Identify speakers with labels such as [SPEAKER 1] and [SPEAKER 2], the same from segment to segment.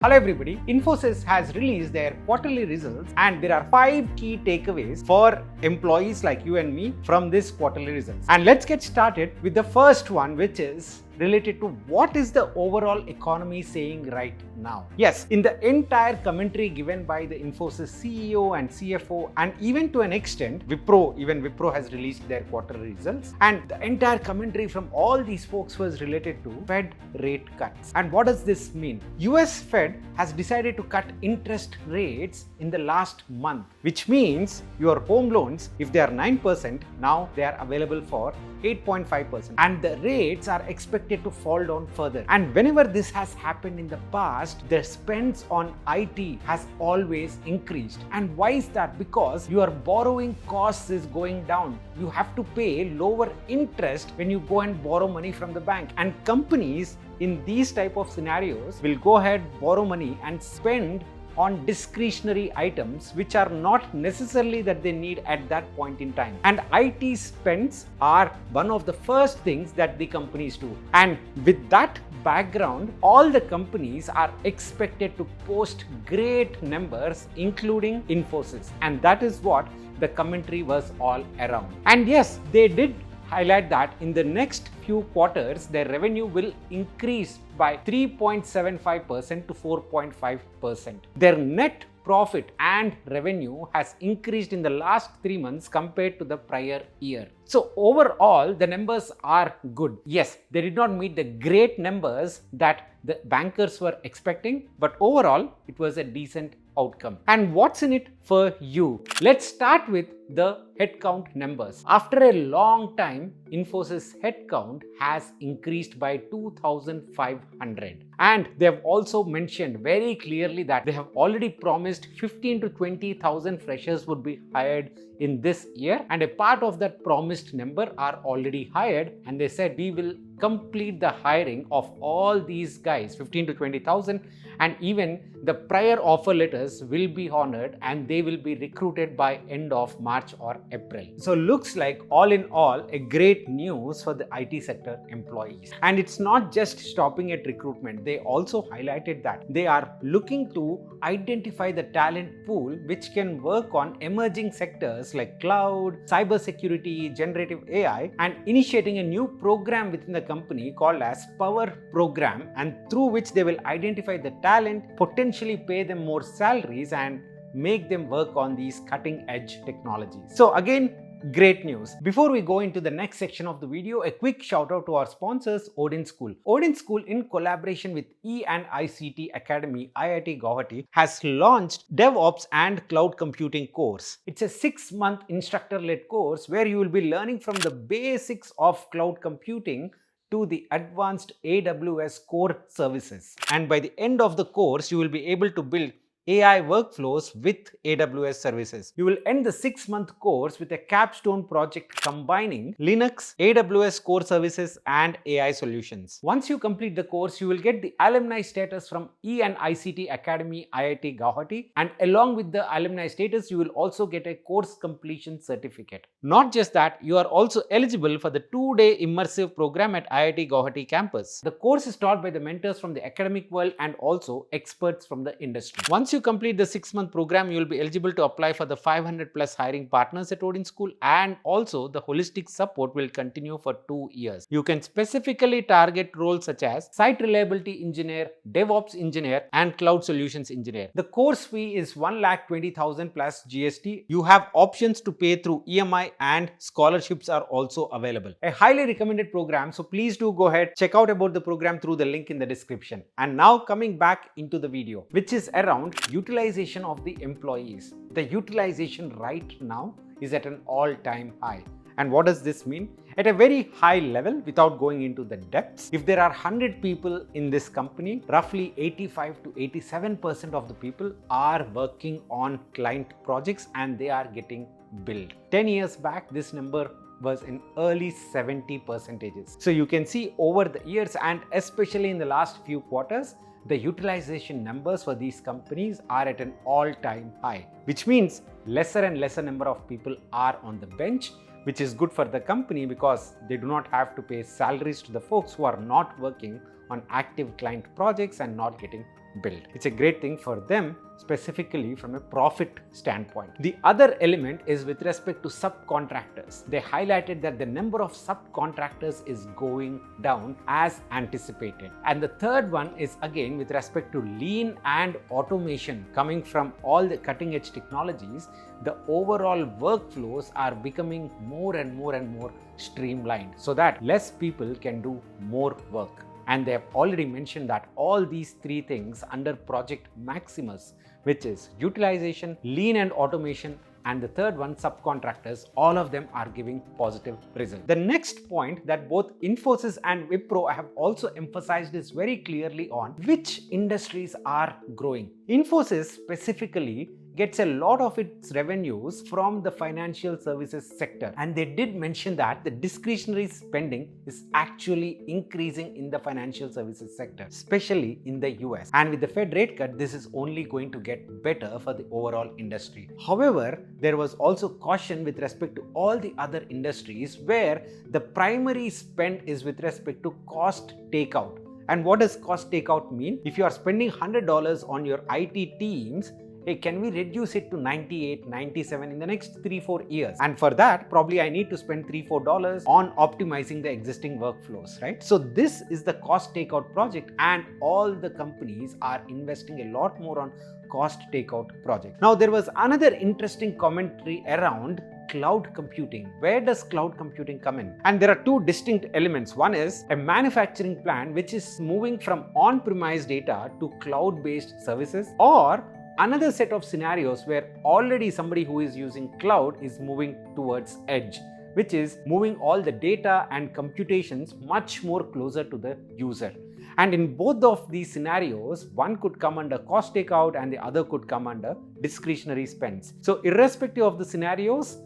[SPEAKER 1] Hello everybody, Infosys has released their quarterly results and there are 5 key takeaways for employees like you and me from this quarterly results. And let's get started with the first one, which is related to what is the overall economy saying right now. Yes, in the entire commentary given by the Infosys CEO and CFO, and even to an extent Wipro has released their quarterly results, and the entire commentary from all these folks was related to Fed rate cuts. And what does this mean? US Fed has decided to cut interest rates in the last month, which means your home loans, if they are 9%, now they are available for 8.5%, and the rates are expected to fall down further. And whenever this has happened in the past, the spends on IT has always increased. And why is that? Because your borrowing costs is going down. You have to pay lower interest when you go and borrow money from the bank, and companies in these type of scenarios will go ahead, borrow money and spend on discretionary items which are not necessarily that they need at that point in time. And IT spends are one of the first things that the companies do. And with that background, all the companies are expected to post great numbers, including Infosys. And that is what the commentary was all around. And yes, they did highlight that in the next few quarters, their revenue will increase by 3.75% to 4.5%. Their net profit and revenue has increased in the last 3 months compared to the prior year. So overall, the numbers are good. Yes, they did not meet the great numbers that the bankers were expecting, but overall, it was a decent outcome. And what's in it for you? Let's start with the headcount numbers. After a long time, Infosys headcount has increased by 2,500. And they have also mentioned very clearly that they have already promised 15 to 20,000 freshers would be hired in this year. And a part of that promised number are already hired. And they said we will complete the hiring of all these guys, 15 to 20,000, and even the prior offer letters will be honored and they will be recruited by end of March or April. So looks like all in all a great news for the IT sector employees. And it's not just stopping at recruitment. They also highlighted that they are looking to identify the talent pool which can work on emerging sectors like cloud, cybersecurity, generative AI, and initiating a new program within the company called as Power Program, and through which they will identify the talent, potentially pay them more salaries and make them work on these cutting edge technologies. So again, great news. Before we go into the next section of the video, a quick shout out to our sponsors, Odin School. Odin School, in collaboration with E&ICT Academy, IIT Guwahati, has launched DevOps and Cloud Computing course. It's a 6-month instructor-led course where you will be learning from the basics of cloud computing to the advanced AWS core services. And by the end of the course, you will be able to build AI workflows with AWS services. You will end the 6-month course with a capstone project combining Linux, AWS core services, and AI solutions. Once you complete the course, you will get the alumni status from E&ICT Academy, IIT Guwahati, and along with the alumni status, you will also get a course completion certificate. Not just that, you are also eligible for the 2-day immersive program at IIT Guwahati campus. The course is taught by the mentors from the academic world and also experts from the industry. Once you complete the 6-month program, you will be eligible to apply for the 500 plus hiring partners at Odin School, and also the holistic support will continue for 2 years. You can specifically target roles such as site reliability engineer, DevOps engineer, and cloud solutions engineer. The course fee is 1,20,000 plus GST. You have options to pay through EMI and scholarships are also available. A highly recommended program, so please do go ahead, check out about the program through the link in the description. And now coming back into the video, which is around utilization of the employees. The utilization right now is at an all-time high. And what does this mean? At a very high level, without going into the depths, if there are 100 people in this company, roughly 85 to 87% of the people are working on client projects and they are getting billed. 10 years back, this number was in early 70%. So you can see over the years, and especially in the last few quarters, the utilization numbers for these companies are at an all-time high, which means lesser and lesser number of people are on the bench, which is good for the company because they do not have to pay salaries to the folks who are not working on active client projects and not getting build. It's a great thing for them, specifically from a profit standpoint. The other element is with respect to subcontractors. They highlighted that the number of subcontractors is going down as anticipated. And the third one is again with respect to lean and automation coming from all the cutting edge technologies. The overall workflows are becoming more and more streamlined so that less people can do more work. And they have already mentioned that all these three things under Project Maximus, which is utilization, lean and automation, and the third one, subcontractors, all of them are giving positive results. The next point that both Infosys and Wipro have also emphasized is very clearly on which industries are growing. Infosys specifically gets a lot of its revenues from the financial services sector, and they did mention that the discretionary spending is actually increasing in the financial services sector, especially in the US. And with the Fed rate cut, this is only going to get better for the overall industry. However, there was also caution with respect to all the other industries where the primary spend is with respect to cost takeout. And what does cost takeout mean? If you are spending $100 on your IT teams, hey, can we reduce it to 98, 97 in the next 3-4 years? And for that, probably I need to spend $3-4 on optimizing the existing workflows, right? So this is the cost takeout project, and all the companies are investing a lot more on cost takeout projects. Now, there was another interesting commentary around cloud computing. Where does cloud computing come in? And there are two distinct elements. One is a manufacturing plant which is moving from on-premise data to cloud-based services, or another set of scenarios where already somebody who is using cloud is moving towards edge, which is moving all the data and computations much more closer to the user. And in both of these scenarios, one could come under cost takeout and the other could come under discretionary spends. So irrespective of the scenarios,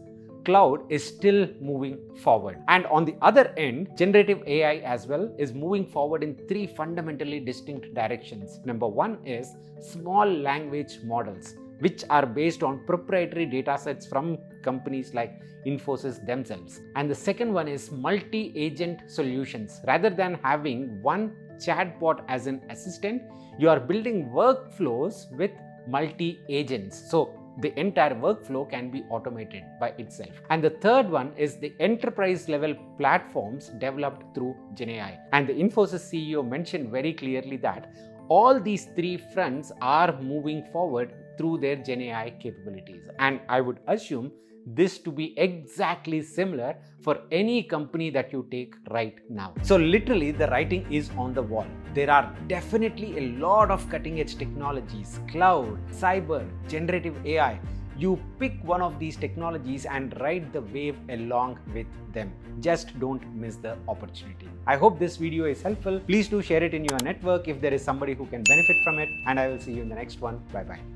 [SPEAKER 1] cloud is still moving forward. And on the other end, generative AI as well is moving forward in three fundamentally distinct directions. Number one is small language models, which are based on proprietary data sets from companies like Infosys themselves. And the second one is multi-agent solutions. Rather than having one chatbot as an assistant, you are building workflows with multi-agents. So the entire workflow can be automated by itself. And the third one is the enterprise level platforms developed through GenAI. And the Infosys CEO mentioned very clearly that all these three fronts are moving forward through their GenAI capabilities. And I would assume this to be exactly similar for any company that you take right now. So literally the writing is on the wall. There are definitely a lot of cutting edge technologies, cloud, cyber, generative AI. You pick one of these technologies and ride the wave along with them. Just don't miss the opportunity. I hope this video is helpful. Please do share it in your network if there is somebody who can benefit from it, and I will see you in the next one. Bye bye.